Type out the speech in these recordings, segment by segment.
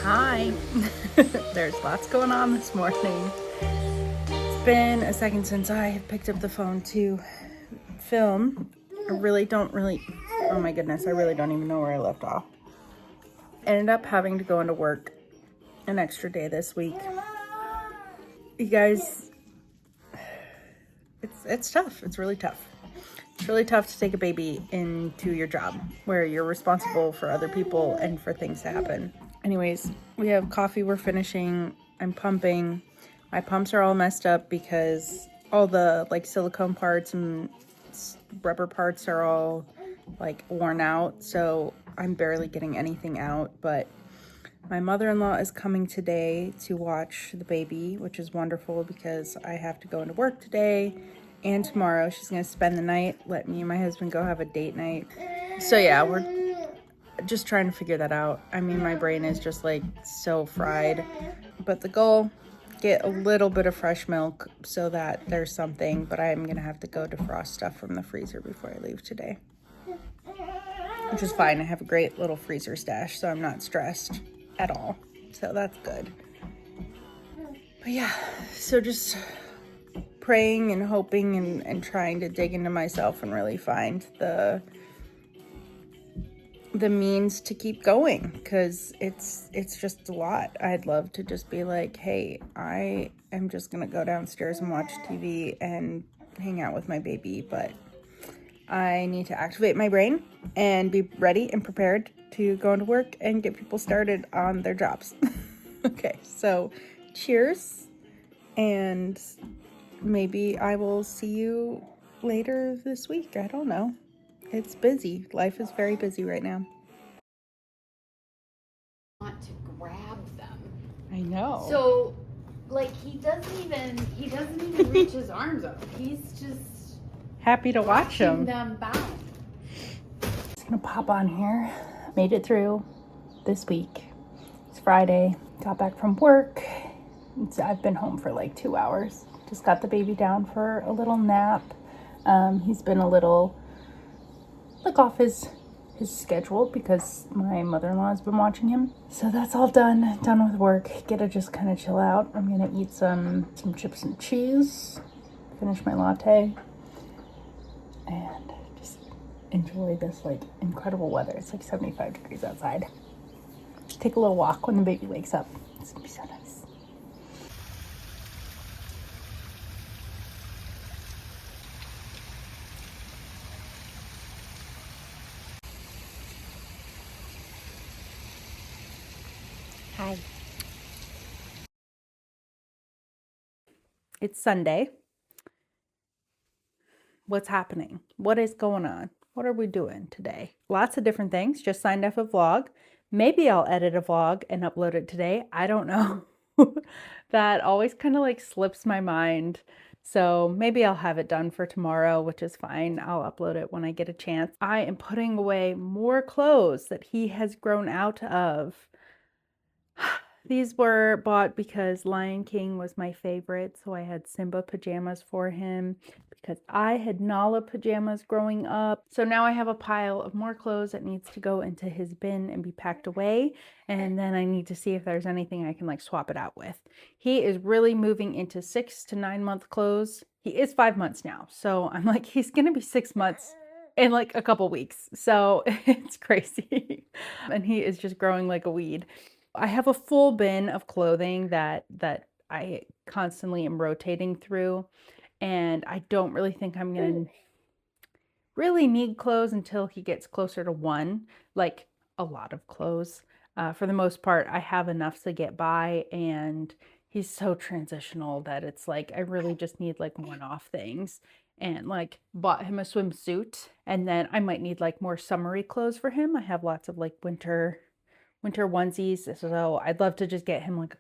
Hi. There's lots going on this morning. It's been a second since I have picked up the phone to film. I really don't oh my goodness, I really don't even know where I left off. Ended up having to go into work an extra day this week. You guys, it's tough. It's really tough. It's really tough to take a baby into your job where you're responsible for other people and for things to happen. Anyways, we have coffee we're finishing. I'm pumping. My pumps are all messed up because all the like silicone parts and rubber parts are all like worn out. So I'm barely getting anything out. But my mother-in-law is coming today to watch the baby, which is wonderful because I have to go into work today and tomorrow. She's going to spend the night, let me and my husband go have a date night. So yeah, we're just trying to figure that out. I mean, my brain is just like so fried. But the goal, get a little bit of fresh milk so that there's something, but I'm going to have to go defrost stuff from the freezer before I leave today. Which is fine. I have a great little freezer stash, so I'm not stressed at all. So that's good. But yeah, so just praying and hoping and trying to dig into myself and really find the means to keep going, because it's just a lot. I'd love to just be like, hey, I am just gonna go downstairs and watch TV and hang out with my baby, but I need to activate my brain and be ready and prepared to go into work and get people started on their jobs. Okay, so cheers, and maybe I will see you later this week. I don't know. It's busy. Life is very busy right now. Want to grab them. I know. So, like, he doesn't even reach his arms up. He's just happy to watch watching them. them bounce. Just gonna pop on here. Made it through this week. It's Friday. Got back from work. I've been home for like 2 hours. Just got the baby down for a little nap. He's been a little like off his schedule because my mother-in-law has been watching him. So that's all done with work. Get to just kind of chill out. I'm gonna eat some chips and cheese, finish my latte, and just enjoy this like incredible weather. It's like 75 degrees outside. Take a little walk when the baby wakes up. It's gonna be so nice. Hi. It's Sunday. What's happening? What is going on? What are we doing today? Lots of different things. Just signed up a vlog. Maybe I'll edit a vlog and upload it today. I don't know. That always kind of like slips my mind. So maybe I'll have it done for tomorrow, which is fine. I'll upload it when I get a chance. I am putting away more clothes that he has grown out of. These were bought because Lion King was my favorite, so I had Simba pajamas for him because I had Nala pajamas growing up. So now I have a pile of more clothes that needs to go into his bin and be packed away, and then I need to see if there's anything I can like swap it out with. He is really moving into 6 to 9 month clothes. He is 5 months now, so I'm like, he's gonna be 6 months in like a couple weeks. So it's crazy. And he is just growing like a weed. I have a full bin of clothing that I constantly am rotating through, and I don't really think I'm going to really need clothes until he gets closer to 1, like a lot of clothes. For the most part, I have enough to get by, and he's so transitional that it's like I really just need like one-off things. And like bought him a swimsuit, and then I might need like more summery clothes for him. I have lots of like winter onesies. So I'd love to just get him like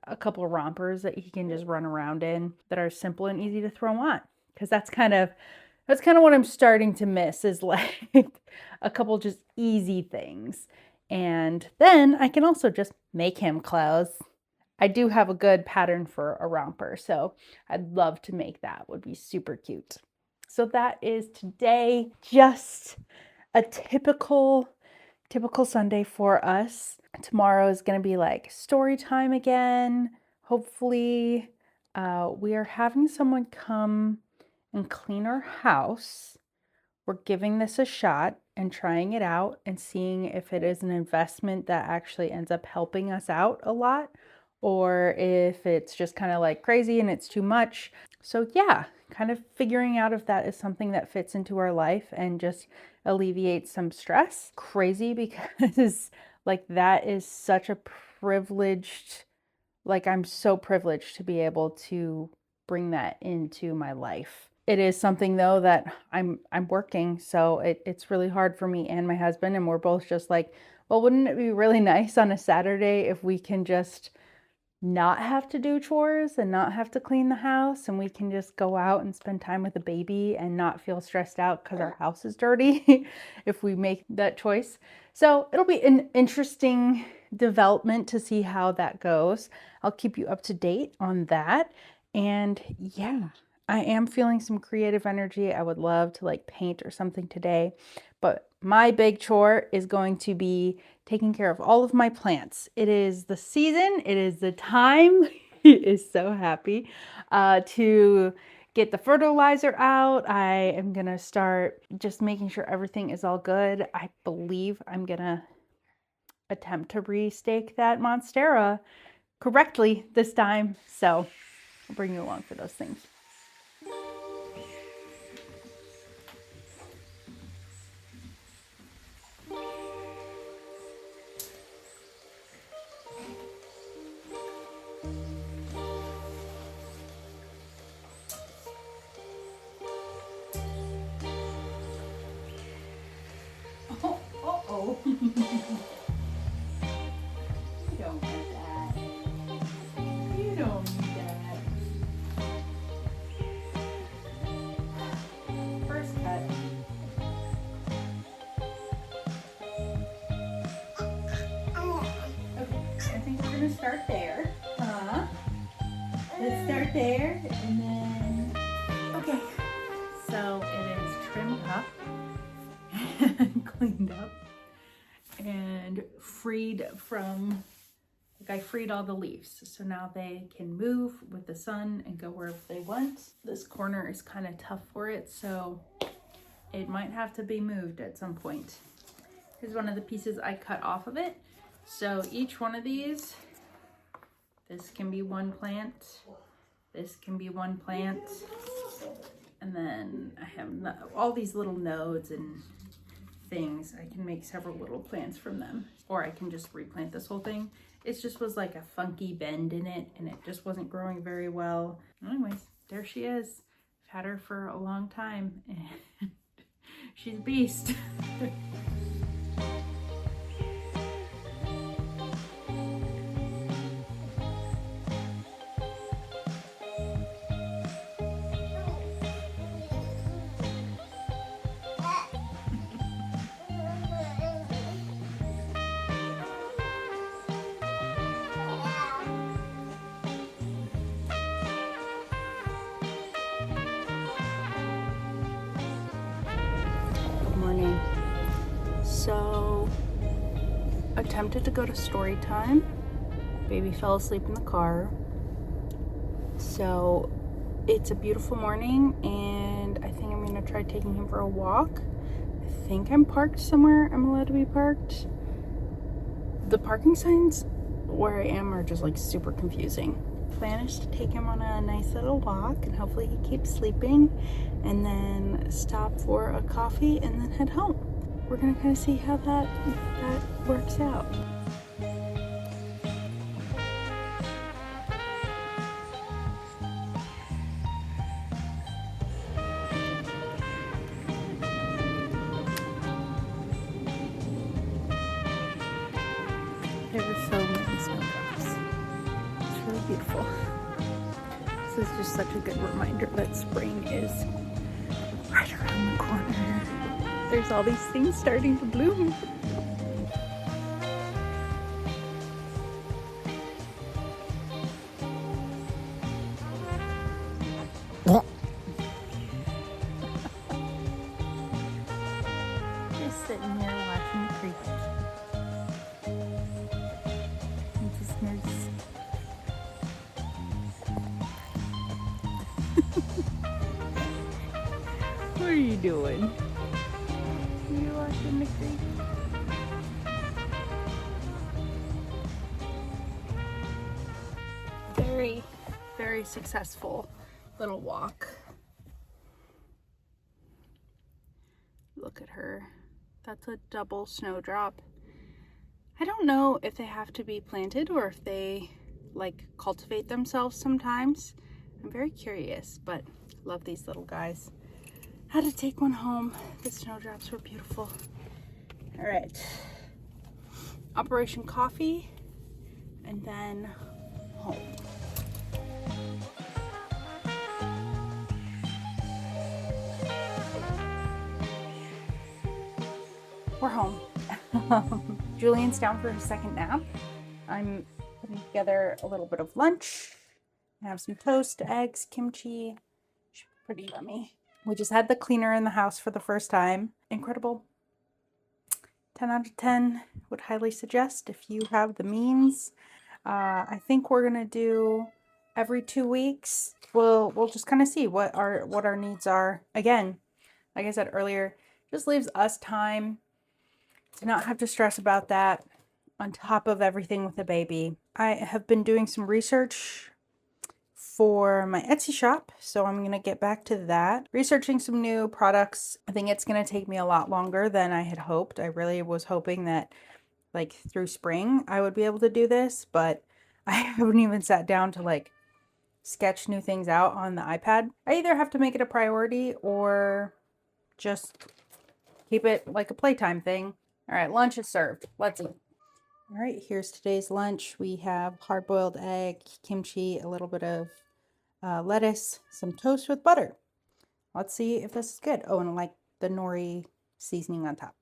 a couple of rompers that he can just run around in that are simple and easy to throw on. Because that's kind of what I'm starting to miss, is like a couple just easy things. And then I can also just make him clothes. I do have a good pattern for a romper, so I'd love to make that. Would be super cute. So that is today. Just a typical typical Sunday for us. Tomorrow is going to be like story time again. Hopefully, we are having someone come and clean our house. We're giving this a shot and trying it out and seeing if it is an investment that actually ends up helping us out a lot, or if it's just kind of like crazy and it's too much. So yeah, kind of figuring out if that is something that fits into our life and just alleviates some stress. Crazy because like that is such a privileged, like I'm so privileged to be able to bring that into my life. It is something though that I'm working, so it's really hard for me and my husband, and we're both just like, well, wouldn't it be really nice on a Saturday if we can just not have to do chores and not have to clean the house, and we can just go out and spend time with the baby and not feel stressed out because our house is dirty if we make that choice. So it'll be an interesting development to see how that goes. I'll keep you up to date on that. And yeah, I am feeling some creative energy. I would love to like paint or something today, but my big chore is going to be taking care of all of my plants. It is the season, it is the time. He is so happy to get the fertilizer out. I am gonna start just making sure everything is all good. I believe I'm gonna attempt to restake that monstera correctly this time. So I'll bring you along for those things. Oh. You don't want that. You don't need that. First cut. Okay, I think we're gonna start there. Let's start there and then, okay. So it is trimmed up and cleaned up and freed from, like I freed all the leaves. So now they can move with the sun and go wherever they want. This corner is kind of tough for it, so it might have to be moved at some point. Here's one of the pieces I cut off of it. So each one of these, this can be one plant, this can be one plant, and then I have all these little nodes and things. I can make several little plants from them, or I can just replant this whole thing. It just was like a funky bend in it and it just wasn't growing very well. Anyways, there she is. I've had her for a long time and she's a beast. Morning. So attempted to go to story time. Baby fell asleep in the car. So it's a beautiful morning and I think I'm gonna try taking him for a walk. I think I'm parked somewhere I'm allowed to be parked. The parking signs where I am are just like super confusing. Plan is to take him on a nice little walk and hopefully he keeps sleeping, and then stop for a coffee and then head home. We're gonna kind of see how that works out. There were so many snowdrops. It's really beautiful. This is just such a good reminder that spring is right around the corner. There's all these things starting to bloom. Just sitting here watching the creek. are you doing? You watching the creek? Very, very successful little walk. Look at her. That's a double snowdrop. I don't know if they have to be planted or if they like cultivate themselves sometimes. I'm very curious, but love these little guys. Had to take one home. The snowdrops were beautiful. All right, Operation Coffee, and then home. We're home. Julian's down for his second nap. I'm putting together a little bit of lunch. I have some toast, eggs, kimchi. Should be pretty yummy. We just had the cleaner in the house for the first time. Incredible. 10 out of 10. Would highly suggest if you have the means. I think we're gonna do every 2 weeks. We'll just kind of see what our needs are. Again, like I said earlier, just leaves us time to not have to stress about that on top of everything with the baby. I have been doing some research for my Etsy shop, so I'm going to get back to that. Researching some new products. I think it's going to take me a lot longer than I had hoped. I really was hoping that like through spring I would be able to do this, but I haven't even sat down to like sketch new things out on the iPad. I either have to make it a priority or just keep it like a playtime thing. All right, lunch is served. Let's eat. All right, here's today's lunch. We have hard-boiled egg, kimchi, a little bit of lettuce, some toast with butter. Let's see if this is good. Oh, and like the nori seasoning on top.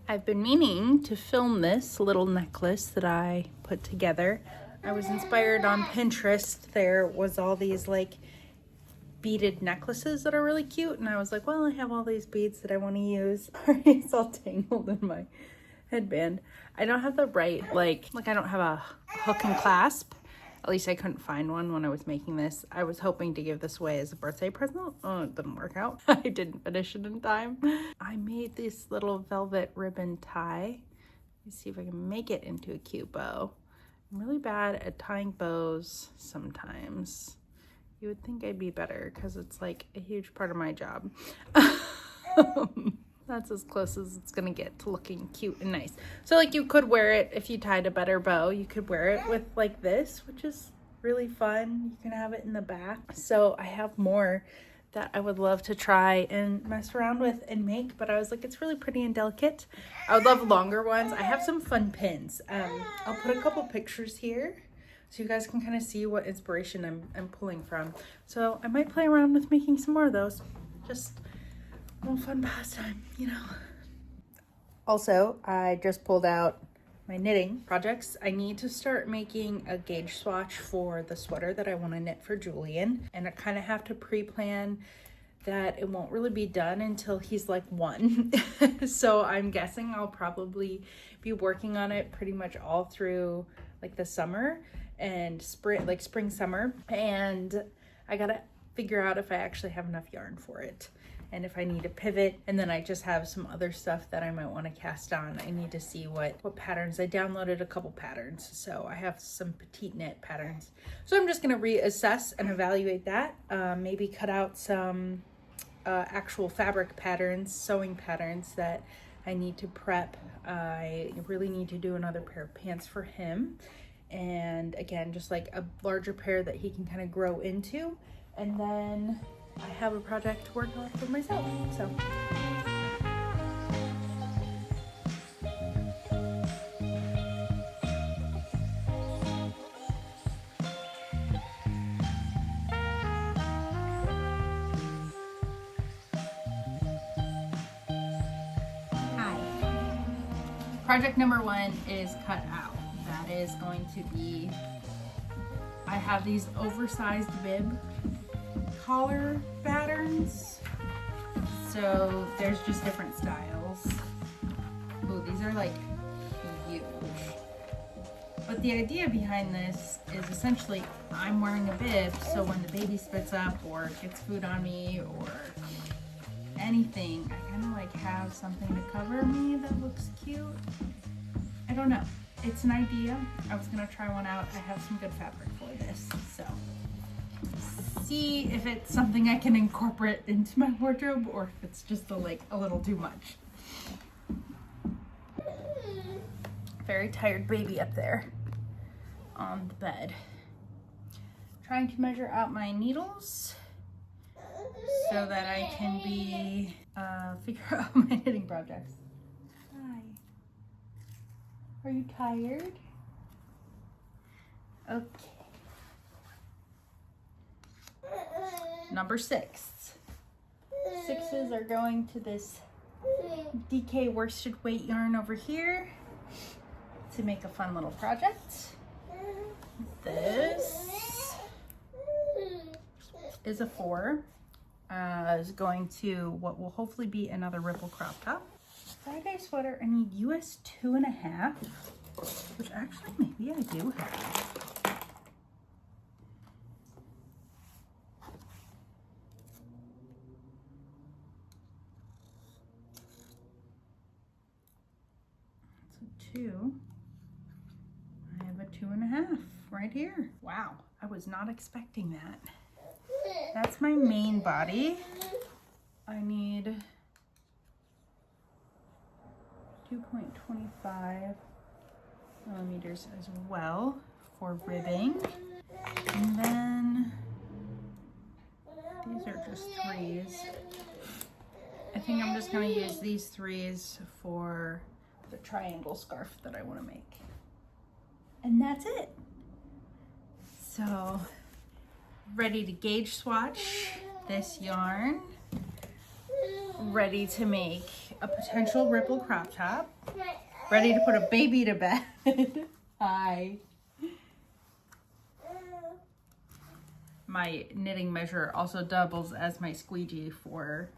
I've been meaning to film this little necklace that I put together. I was inspired on Pinterest. There was all these like beaded necklaces that are really cute, and I was like, well, I have all these beads that I want to use. It's all tangled in my headband. I don't have the right like I don't have a hook and clasp. At least I couldn't find one when I was making this. I was hoping to give this away as a birthday present. Oh, it didn't work out. I didn't finish it in time. I made this little velvet ribbon tie. Let's see if I can make it into a cute bow. I'm really bad at tying bows sometimes. You would think I'd be better because it's like a huge part of my job. That's as close as it's gonna get to looking cute and nice. So like you could wear it if you tied a better bow. You could wear it with like this, which is really fun. You can have it in the back. So I have more that I would love to try and mess around with and make, but I was like, it's really pretty and delicate. I would love longer ones. I have some fun pins. I'll put a couple pictures here so you guys can kind of see what inspiration I'm pulling from. So I might play around with making some more of those. Just a little fun pastime, you know. Also, I just pulled out my knitting projects. I need to start making a gauge swatch for the sweater that I want to knit for Julian, and I kind of have to pre-plan that it won't really be done until he's like 1. So I'm guessing I'll probably be working on it pretty much all through like the summer and spring summer, and I gotta figure out if I actually have enough yarn for it and if I need to pivot. And then I just have some other stuff that I might want to cast on. I need to see what patterns. I downloaded a couple patterns, so I have some petite knit patterns. So I'm just gonna reassess and evaluate that. Maybe cut out some actual fabric patterns, sewing patterns that I need to prep. I really need to do another pair of pants for him. And again, just like a larger pair that he can kind of grow into. And then I have a project to work on for myself, so. Hi. Project number 1 is cut out. That is going to be, I have these oversized bib collar patterns, so there's just different styles. Ooh, these are like huge. But the idea behind this is essentially I'm wearing a bib, so when the baby spits up or gets food on me or anything, I kind of like have something to cover me that looks cute. I don't know. It's an idea. I was gonna try one out. I have some good fabric for this, so see if it's something I can incorporate into my wardrobe or if it's just a little too much. Very tired baby up there on the bed. Trying to measure out my needles so that I can be figure out my knitting projects. Hi. Are you tired? Okay. Number 6. 6s are going to this DK worsted weight yarn over here to make a fun little project. This is a 4. Is going to what will hopefully be another ripple crop top. Friday sweater, I need US 2.5, which actually maybe I do have. So 2. I have a 2.5 right here. Wow, I was not expecting that. That's my main body. I need 2.25 millimeters as well for ribbing. And then these are just 3s. I think I'm just gonna use these 3s for the triangle scarf that I wanna make. And that's it. So, ready to gauge swatch this yarn. Ready to make a potential ripple crop top. Ready to put a baby to bed. Hi. My knitting measure also doubles as my squeegee for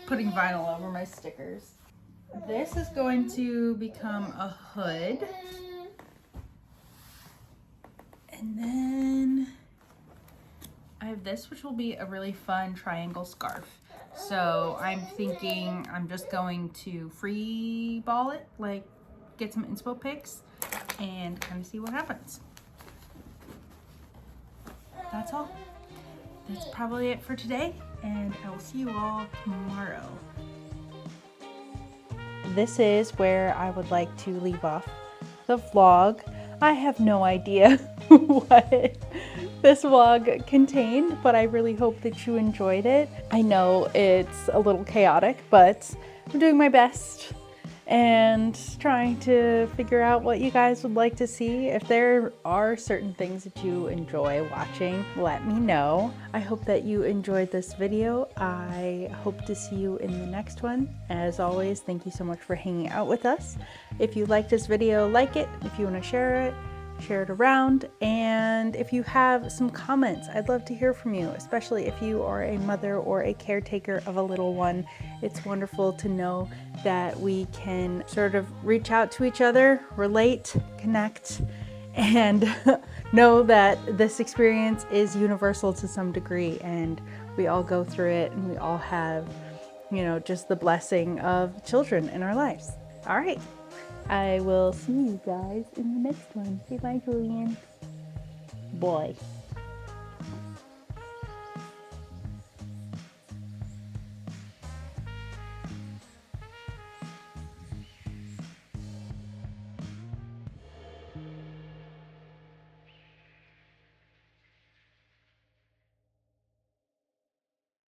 putting vinyl over my stickers. This is going to become a hood. And then I have this, which will be a really fun triangle scarf. So I'm thinking I'm just going to free ball it, like get some inspo pics and kind of see what happens. That's all. That's probably it for today, and I will see you all tomorrow. This is where I would like to leave off the vlog. I have no idea what this vlog contained, but I really hope that you enjoyed it. I know it's a little chaotic, but I'm doing my best and trying to figure out what you guys would like to see. If there are certain things that you enjoy watching, let me know. I hope that you enjoyed this video. I hope to see you in the next one. As always, thank you so much for hanging out with us. If you liked this video, like it. If you want to share it around. And if you have some comments, I'd love to hear from you, especially if you are a mother or a caretaker of a little one. It's wonderful to know that we can sort of reach out to each other, relate, connect, and know that this experience is universal to some degree, and we all go through it, and we all have, you know, just the blessing of children in our lives. All right. I will see you guys in the next one. Say bye, Julian. Boy.